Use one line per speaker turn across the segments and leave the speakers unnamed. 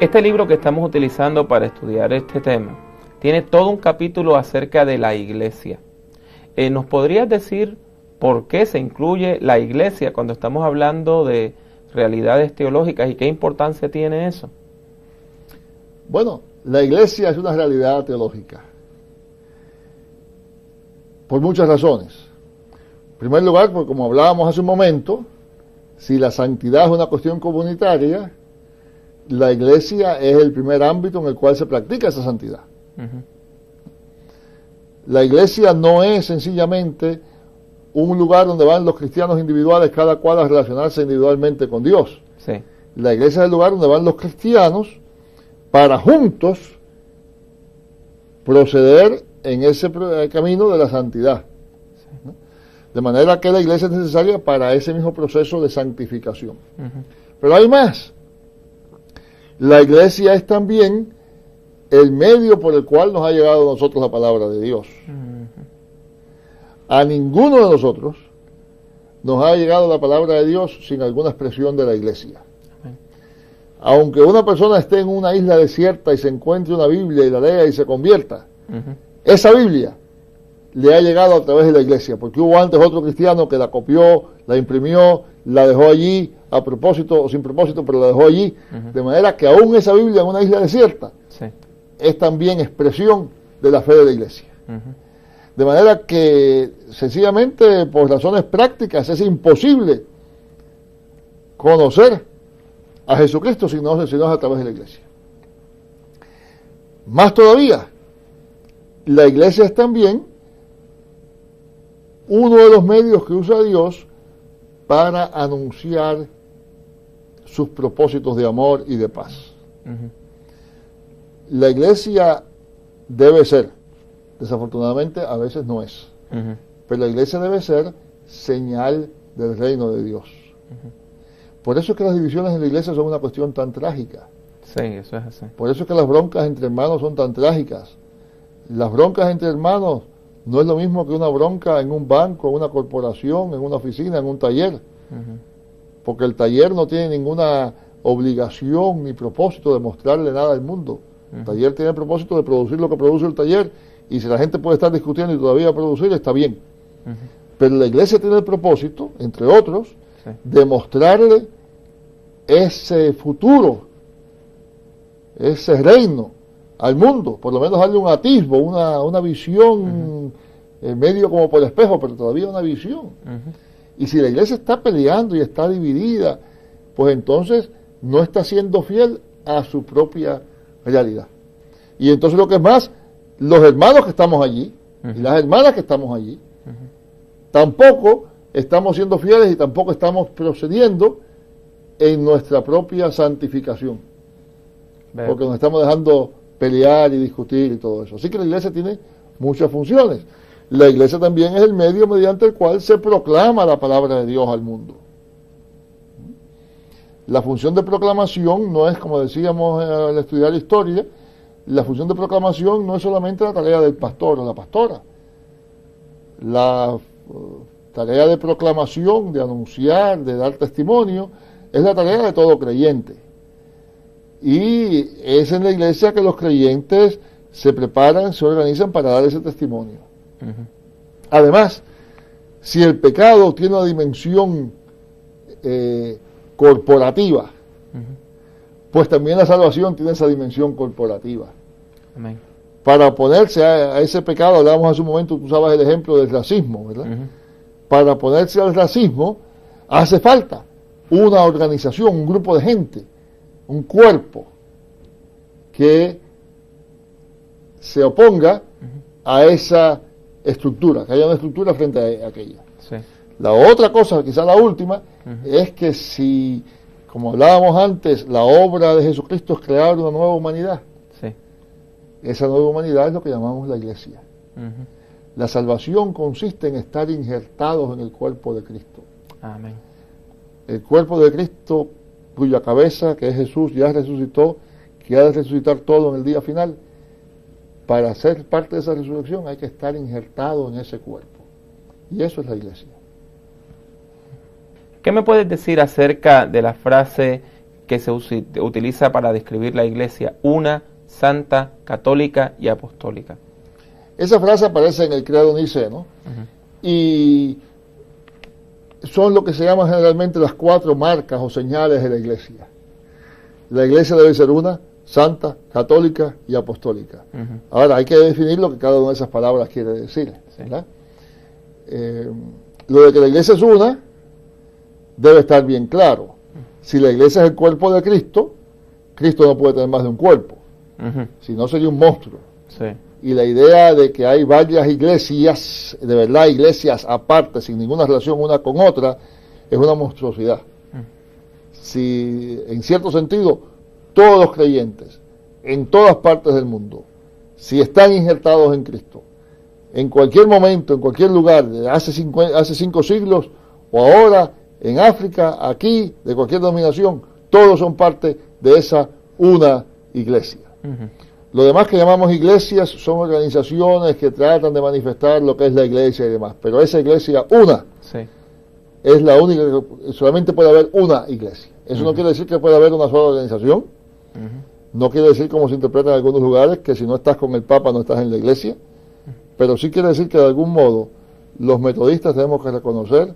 Este libro que estamos utilizando para estudiar este tema tiene todo un capítulo acerca de la iglesia. ¿Nos podrías decir por qué se incluye la iglesia cuando estamos hablando de realidades teológicas y qué importancia tiene eso?
Bueno, la iglesia es una realidad teológica, por muchas razones. En primer lugar, porque como hablábamos hace un momento, si la santidad es una cuestión comunitaria, la iglesia es el primer ámbito en el cual se practica esa santidad. La iglesia no es sencillamente un lugar donde van los cristianos individuales, cada cual a relacionarse individualmente con Dios.
Sí.
La iglesia es el lugar donde van los cristianos para juntos proceder en ese camino de la santidad. ¿No? De manera que la iglesia es necesaria para ese mismo proceso de santificación. Pero hay más. La iglesia es también el medio por el cual nos ha llegado a nosotros la palabra de Dios. A ninguno de nosotros nos ha llegado la palabra de Dios sin alguna expresión de la iglesia. Aunque una persona esté en una isla desierta y se encuentre una Biblia y la lea y se convierta, esa Biblia le ha llegado a través de la iglesia, porque hubo antes otro cristiano que la copió, la imprimió, la dejó allí a propósito o sin propósito, pero la dejó allí, de manera que aún esa Biblia en una isla desierta es también expresión de la fe de la iglesia. De manera que sencillamente por razones prácticas es imposible conocer a Jesucristo si no es a través de la iglesia. Más todavía, la iglesia es también uno de los medios que usa Dios para anunciar sus propósitos de amor y de paz. La iglesia debe ser, desafortunadamente a veces no es, pero la iglesia debe ser señal del reino de Dios. Por eso es que las divisiones en la iglesia son una cuestión tan trágica.
Sí, eso es así.
Por eso es que las broncas entre hermanos son tan trágicas. Las broncas entre hermanos no es lo mismo que una bronca en un banco, en una corporación, en una oficina, en un taller. Porque el taller no tiene ninguna obligación ni propósito de mostrarle nada al mundo. El taller tiene el propósito de producir lo que produce el taller, y si la gente puede estar discutiendo y todavía producir, está bien. Pero la iglesia tiene el propósito, entre otros, de mostrarle ese futuro, ese reino al mundo, por lo menos darle un atisbo, una visión, medio como por espejo, pero todavía una visión. Y si la iglesia está peleando y está dividida, pues entonces no está siendo fiel a su propia realidad. Y entonces lo que es más, los hermanos que estamos allí, y las hermanas que estamos allí, tampoco estamos siendo fieles y tampoco estamos procediendo en nuestra propia santificación. Porque nos estamos dejando pelear y discutir y todo eso. Así que la iglesia tiene muchas funciones. La iglesia también es el medio mediante el cual se proclama la palabra de Dios al mundo. La función de proclamación no es, como decíamos al estudiar historia, la función de proclamación no es solamente la tarea del pastor o la pastora. La tarea de proclamación, de anunciar, de dar testimonio, es la tarea de todo creyente. Y es en la iglesia que los creyentes se preparan, se organizan para dar ese testimonio. Además, si el pecado tiene una dimensión corporativa, pues también la salvación tiene esa dimensión corporativa.
Amén.
Para oponerse a ese pecado, hablábamos hace un momento, tú sabes el ejemplo del racismo, ¿verdad? Para oponerse al racismo hace falta una organización, un grupo de gente, un cuerpo que se oponga a esa estructura, que haya una estructura frente a aquella. La otra cosa, quizás la última, es que si, como hablábamos antes, la obra de Jesucristo es crear una nueva humanidad, esa nueva humanidad es lo que llamamos la iglesia. La salvación consiste en estar injertados en el cuerpo de Cristo.
Amén.
El cuerpo de Cristo, cuya cabeza, que es Jesús, ya resucitó, que ha de resucitar todo en el día final. Para ser parte de esa resurrección hay que estar injertado en ese cuerpo. Y eso es la iglesia.
¿Qué me puedes decir acerca de la frase que se utiliza para describir la iglesia una, santa, católica y apostólica.
Esa frase aparece en el Credo Niceno y son lo que se llaman generalmente las 4 marcas o señales de la iglesia. La iglesia debe ser una, santa, católica y apostólica. Ahora hay que definir lo que cada una de esas palabras quiere decir, ¿verdad? Lo de que la iglesia es una debe estar bien claro. Si la iglesia es el cuerpo de Cristo, Cristo no puede tener más de un cuerpo, si no sería un monstruo.
Sí.
Y la idea de que hay varias iglesias, de verdad iglesias aparte, sin ninguna relación una con otra, es una monstruosidad. Si en cierto sentido todos los creyentes en todas partes del mundo, si están injertados en Cristo, en cualquier momento, en cualquier lugar, hace 5 siglos o ahora, en África, aquí, de cualquier denominación, todos son parte de esa una iglesia. Lo demás que llamamos iglesias son organizaciones que tratan de manifestar lo que es la iglesia y demás, pero esa iglesia una es la única, que solamente puede haber una iglesia. Eso no quiere decir que pueda haber una sola organización, no quiere decir, como se interpreta en algunos lugares, que si no estás con el Papa no estás en la iglesia, pero sí quiere decir que de algún modo los metodistas tenemos que reconocer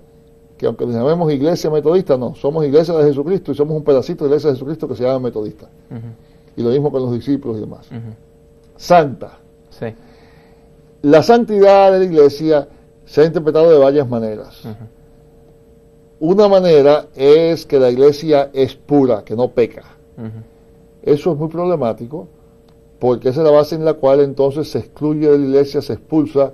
que aunque nos llamemos iglesia metodista, no, somos iglesia de Jesucristo y somos un pedacito de la iglesia de Jesucristo que se llama metodista. Y lo mismo con los discípulos y demás. Santa.
Sí.
La santidad de la iglesia se ha interpretado de varias maneras. Una manera es que la iglesia es pura, que no peca. Eso es muy problemático, porque esa es la base en la cual entonces se excluye de la iglesia, se expulsa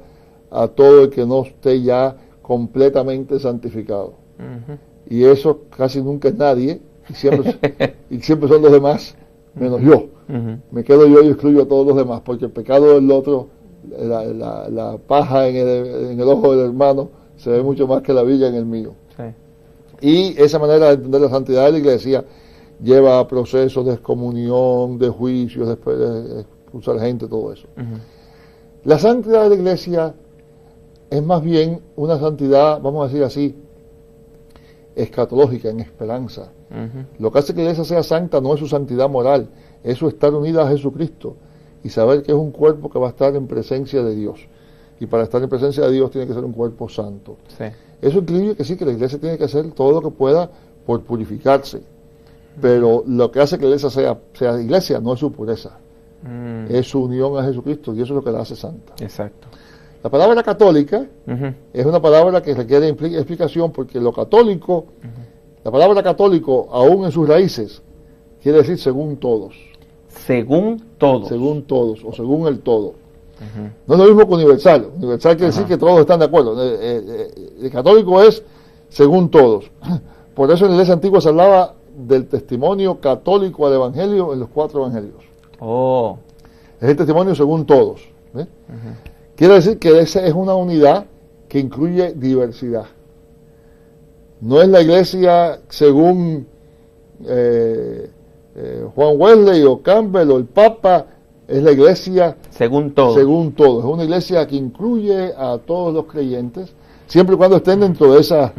a todo el que no esté ya completamente santificado. Y eso casi nunca es nadie, y siempre son los demás, menos yo. Me quedo yo y excluyo a todos los demás, porque el pecado del otro, la paja en el ojo del hermano, se ve mucho más que la viga en el mío. Y esa manera de entender la santidad de la iglesia lleva a procesos de excomunión, de juicios, después de expulsar gente, todo eso. La santidad de la iglesia es más bien una santidad, vamos a decir así, escatológica, en esperanza. Lo que hace que la iglesia sea santa no es su santidad moral, es su estar unida a Jesucristo y saber que es un cuerpo que va a estar en presencia de Dios. Y para estar en presencia de Dios tiene que ser un cuerpo santo. Eso incluye que sí, que la iglesia tiene que hacer todo lo que pueda por purificarse. Pero lo que hace que la iglesia sea iglesia no es su pureza, es su unión a Jesucristo, y eso es lo que la hace santa.
Exacto.
La palabra católica es una palabra que requiere explicación, porque lo católico, la palabra católico, aún en sus raíces, quiere decir según todos.
Según todos.
Según todos, o según el todo. No es lo mismo que universal. Universal quiere decir que todos están de acuerdo. El católico es según todos. Por eso en la iglesia antigua se hablaba del testimonio católico al evangelio en los 4 evangelios. Es el testimonio según todos. Quiere decir que esa es una unidad que incluye diversidad. No es la iglesia según Juan Wesley o Campbell o el Papa, es la iglesia
según todos.
Según todos. Es una iglesia que incluye a todos los creyentes, siempre y cuando estén dentro de esas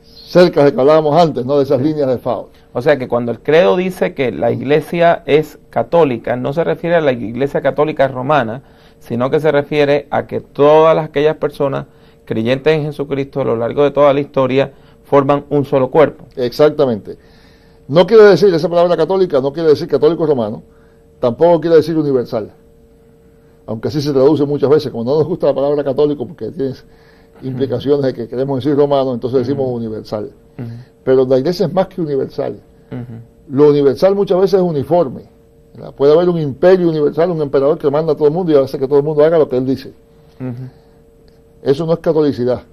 cercas de que hablábamos antes, ¿no? De esas líneas de FAO.
O sea que cuando el credo dice que la iglesia es católica, no se refiere a la iglesia católica romana, sino que se refiere a que todas aquellas personas creyentes en Jesucristo a lo largo de toda la historia forman un solo cuerpo.
Exactamente. No quiere decir, esa palabra católica no quiere decir católico romano, tampoco quiere decir universal, aunque así se traduce muchas veces. Como no nos gusta la palabra católico porque tiene implicaciones de que queremos decir romano, entonces decimos universal. Pero la iglesia es más que universal. Lo universal muchas veces es uniforme, ¿verdad? Puede haber un imperio universal, un emperador que manda a todo el mundo y hace que todo el mundo haga lo que él dice. Eso no es catolicidad.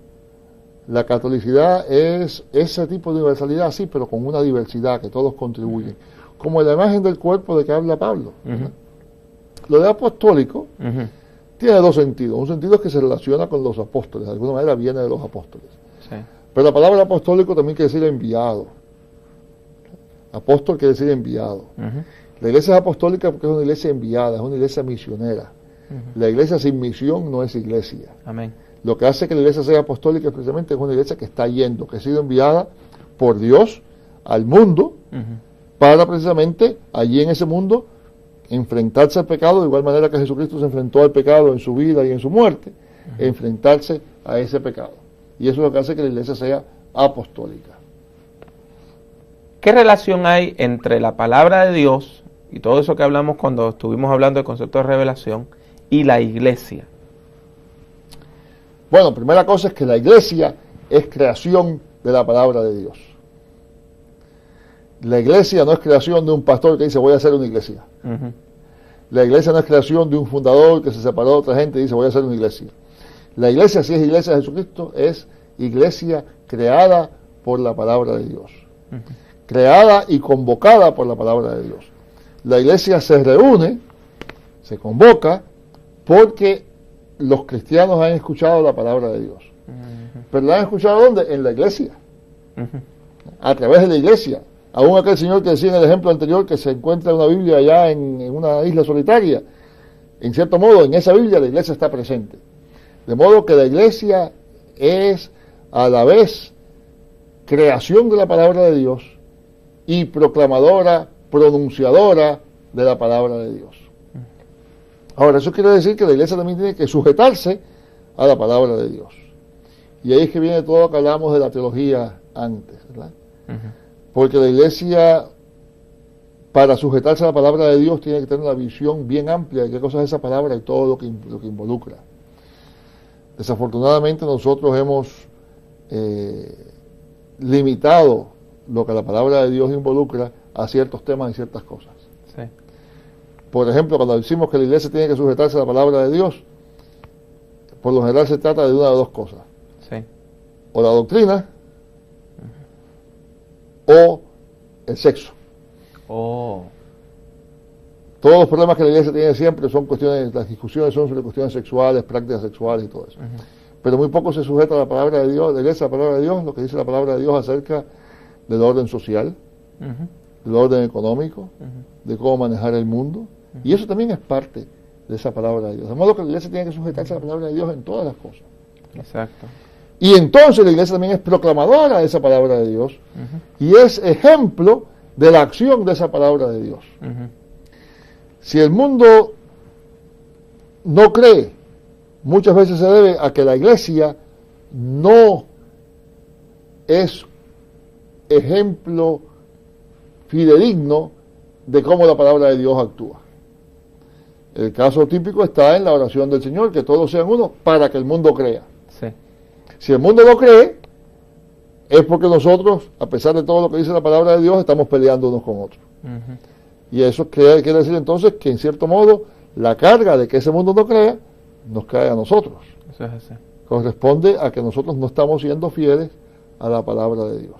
La catolicidad es ese tipo de universalidad, sí, pero con una diversidad que todos contribuyen, como la imagen del cuerpo de que habla Pablo. Lo de apostólico tiene 2 sentidos. Un sentido es que se relaciona con los apóstoles, de alguna manera viene de los apóstoles. Pero la palabra apostólico también quiere decir enviado. Apóstol quiere decir enviado. La iglesia es apostólica porque es una iglesia enviada, es una iglesia misionera. La iglesia sin misión no es iglesia.
Amén.
Lo que hace que la iglesia sea apostólica precisamente es una iglesia que está yendo, que ha sido enviada por Dios al mundo para precisamente allí en ese mundo enfrentarse al pecado de igual manera que Jesucristo se enfrentó al pecado en su vida y en su muerte, enfrentarse a ese pecado. Y eso es lo que hace que la iglesia sea apostólica.
¿Qué relación hay entre la palabra de Dios y todo eso que hablamos cuando estuvimos hablando del concepto de revelación y la iglesia?
Bueno, primera cosa es que la iglesia es creación de la palabra de Dios. La iglesia no es creación de un pastor que dice voy a hacer una iglesia. La iglesia no es creación de un fundador que se separó de otra gente y dice voy a hacer una iglesia. La iglesia, si es iglesia de Jesucristo, es iglesia creada por la palabra de Dios. Creada y convocada por la palabra de Dios. La iglesia se reúne, se convoca, porque los cristianos han escuchado la palabra de Dios. ¿Pero la han escuchado dónde? En la iglesia. A través de la iglesia. Aún aquel señor que decía en el ejemplo anterior que se encuentra una Biblia allá en una isla solitaria, en cierto modo, en esa Biblia la iglesia está presente. De modo que la iglesia es a la vez creación de la palabra de Dios y proclamadora, pronunciadora de la palabra de Dios. Ahora, eso quiere decir que la iglesia también tiene que sujetarse a la palabra de Dios. Y ahí es que viene todo lo que hablamos de la teología antes, ¿verdad? Porque la iglesia, para sujetarse a la palabra de Dios, tiene que tener una visión bien amplia de qué cosa es esa palabra y todo lo que involucra. Desafortunadamente nosotros hemos limitado lo que la palabra de Dios involucra a ciertos temas y ciertas cosas.
Sí.
Por ejemplo, cuando decimos que la iglesia tiene que sujetarse a la palabra de Dios, por lo general se trata de una de dos cosas.
Sí.
O la doctrina, o el sexo.
Oh.
Todos los problemas que la iglesia tiene siempre son cuestiones, las discusiones son sobre cuestiones sexuales, prácticas sexuales y todo eso. Pero muy poco se sujeta a la palabra de Dios, la iglesia a la palabra de Dios, lo que dice la palabra de Dios acerca del orden social, del orden económico, de cómo manejar el mundo. Y eso también es parte de esa palabra de Dios. De modo que la iglesia tiene que sujetarse a la palabra de Dios en todas las cosas.
Exacto.
Y entonces la iglesia también es proclamadora de esa palabra de Dios y es ejemplo de la acción de esa palabra de Dios. Si el mundo no cree, muchas veces se debe a que la iglesia no es ejemplo fidedigno de cómo la palabra de Dios actúa. El caso típico está en la oración del Señor, que todos sean uno para que el mundo crea.
Sí.
Si el mundo no cree, es porque nosotros, a pesar de todo lo que dice la palabra de Dios, estamos peleando unos con otros. Y eso quiere decir entonces que en cierto modo la carga de que ese mundo no crea nos cae a nosotros.
Eso es así.
Corresponde a que nosotros no estamos siendo fieles a la palabra de Dios.